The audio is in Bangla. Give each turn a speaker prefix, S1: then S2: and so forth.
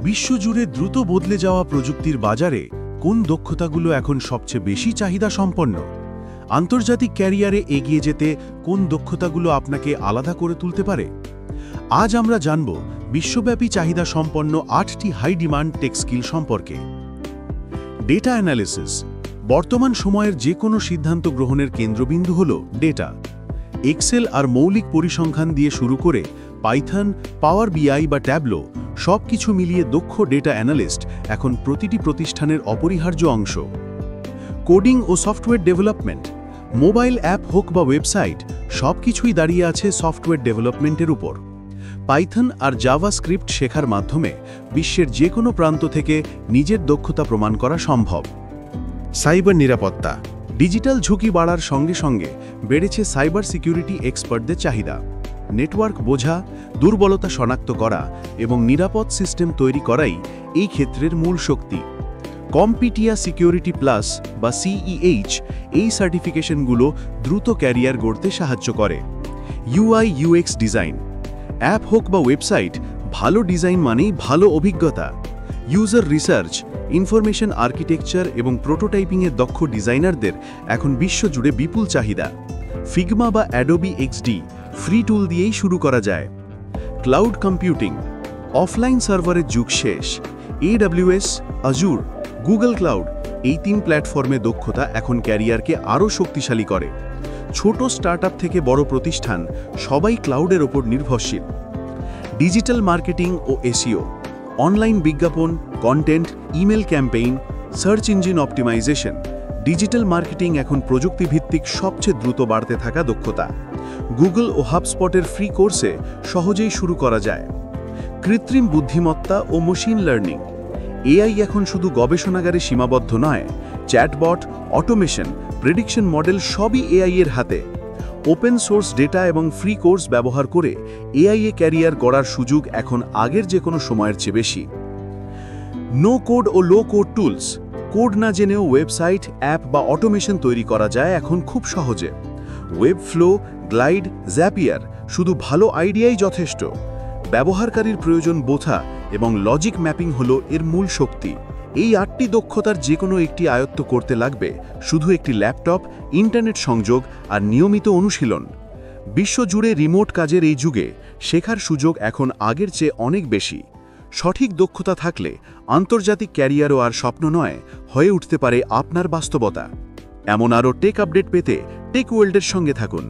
S1: বিশ্বজুড়ে দ্রুত বদলে যাওয়া প্রযুক্তির বাজারে কোন দক্ষতাগুলো এখন সবচেয়ে বেশি চাহিদা সম্পন্ন? আন্তর্জাতিক ক্যারিয়ারে এগিয়ে যেতে কোন দক্ষতাগুলো আপনাকে আলাদা করে তুলতে পারে? আজ আমরা জানব বিশ্বব্যাপী চাহিদা সম্পন্ন 8টি হাই ডিমান্ড টেক স্কিল সম্পর্কে। Data analysis. বর্তমান সময়ের যে কোনো সিদ্ধান্ত গ্রহণের কেন্দ্রবিন্দু হল ডেটা। এক্সেল আর মৌলিক পরিসংখ্যান দিয়ে শুরু করে পাইথন, পাওয়ার বিআই বা ট্যাবলো সবকিছু মিলিয়ে দক্ষ ডেটা অ্যানালিস্ট এখন প্রতিটি প্রতিষ্ঠানের অপরিহার্য অংশ। কোডিং ও সফটওয়্যার ডেভেলপমেন্ট। মোবাইল অ্যাপ হোক বা ওয়েবসাইট, সবকিছুই দাঁড়িয়ে আছে সফটওয়্যার ডেভেলপমেন্টের উপর। পাইথন আর জাভাস্ক্রিপ্ট শেখার মাধ্যমে বিশ্বের যে কোনো প্রান্ত থেকে নিজের দক্ষতা প্রমাণ করা সম্ভব। সাইবার নিরাপত্তা। ডিজিটাল ঝুঁকি বাড়ার সঙ্গে সঙ্গে বেড়েছে সাইবার সিকিউরিটি এক্সপার্টদের চাহিদা। নেটওয়ার্ক বোঝা, দুর্বলতা শনাক্ত করা এবং নিরাপদ সিস্টেম তৈরি করাই এই ক্ষেত্রের মূল শক্তি। কম্পিটিয়া সিকিউরিটি প্লাস বা সিইএইচ এই সার্টিফিকেশনগুলো দ্রুত ক্যারিয়ার গড়তে সাহায্য করে। UI UX design. অ্যাপ হোক বা ওয়েবসাইট, ভালো ডিজাইন মানেই ভালো অভিজ্ঞতা। ইউজার রিসার্চ, ইনফরমেশন আর্কিটেকচার এবং প্রোটোটাইপিংয়ের দক্ষ ডিজাইনারদের এখন বিশ্বজুড়ে বিপুল চাহিদা। ফিগমা বা অ্যাডোবি এক্সডি ফ্রি টুল দিয়েই শুরু করা যায়। Cloud computing. অফলাইন সার্ভারের যুগ শেষ। AWS, আজুর, গুগল ক্লাউড এই 3 প্ল্যাটফর্মে দক্ষতা এখন ক্যারিয়ারকে আরও শক্তিশালী করে। ছোট স্টার্টআপ থেকে বড় প্রতিষ্ঠান সবাই ক্লাউডের ওপর নির্ভরশীল। ডিজিটাল মার্কেটিং ও এসইও। অনলাইন বিজ্ঞাপন, content, email campaign, search engine optimisation. Digital marketing এখন প্রযুক্তিভিত্তিক সবচেয়ে দ্রুত বাড়তে থাকা দক্ষতা। গুগল ও হাবস্পটের ফ্রি কোর্সে সহজেই শুরু করা যায়। কৃত্রিম বুদ্ধিমত্তা ও মেশিন লার্নিং। এআই এখন শুধু গবেষণাগারে সীমাবদ্ধ নয়, চ্যাটবট, অটোমেশন, প্রেডিকশন মডেল সবই এআই এর হাতে। ওপেন সোর্স ডেটা এবং ফ্রি কোর্স ব্যবহার করে এআই এ ক্যারিয়ার গড়ার সুযোগ এখন আগের যে কোনো সময়ের চেয়ে বেশি। নো কোড ও লো কোড টুলস। কোড না জেনেও ওয়েবসাইট, অ্যাপ বা অটোমেশন তৈরি করা যায় এখন খুব সহজে। ওয়েবফ্লো, গ্লাইড, জ্যাপিয়ার, শুধু ভালো আইডিয়াই যথেষ্ট। ব্যবহারকারীর প্রয়োজন বোঝা এবং লজিক ম্যাপিং হলো এর মূল শক্তি। এই 8টি দক্ষতার যে কোনো একটি আয়ত্ত করতে লাগবে শুধু একটি ল্যাপটপ, ইন্টারনেট সংযোগ আর নিয়মিত অনুশীলন। বিশ্বজুড়ে রিমোট কাজের এই যুগে শেখার সুযোগ এখন আগের চেয়ে অনেক বেশি। সঠিক দক্ষতা থাকলে আন্তর্জাতিক ক্যারিয়ারও আর স্বপ্ন নয়, হয়ে উঠতে পারে আপনার বাস্তবতা। এমন আরও টেক আপডেট পেতে টেক ওয়ার্ল্ডের সঙ্গে থাকুন।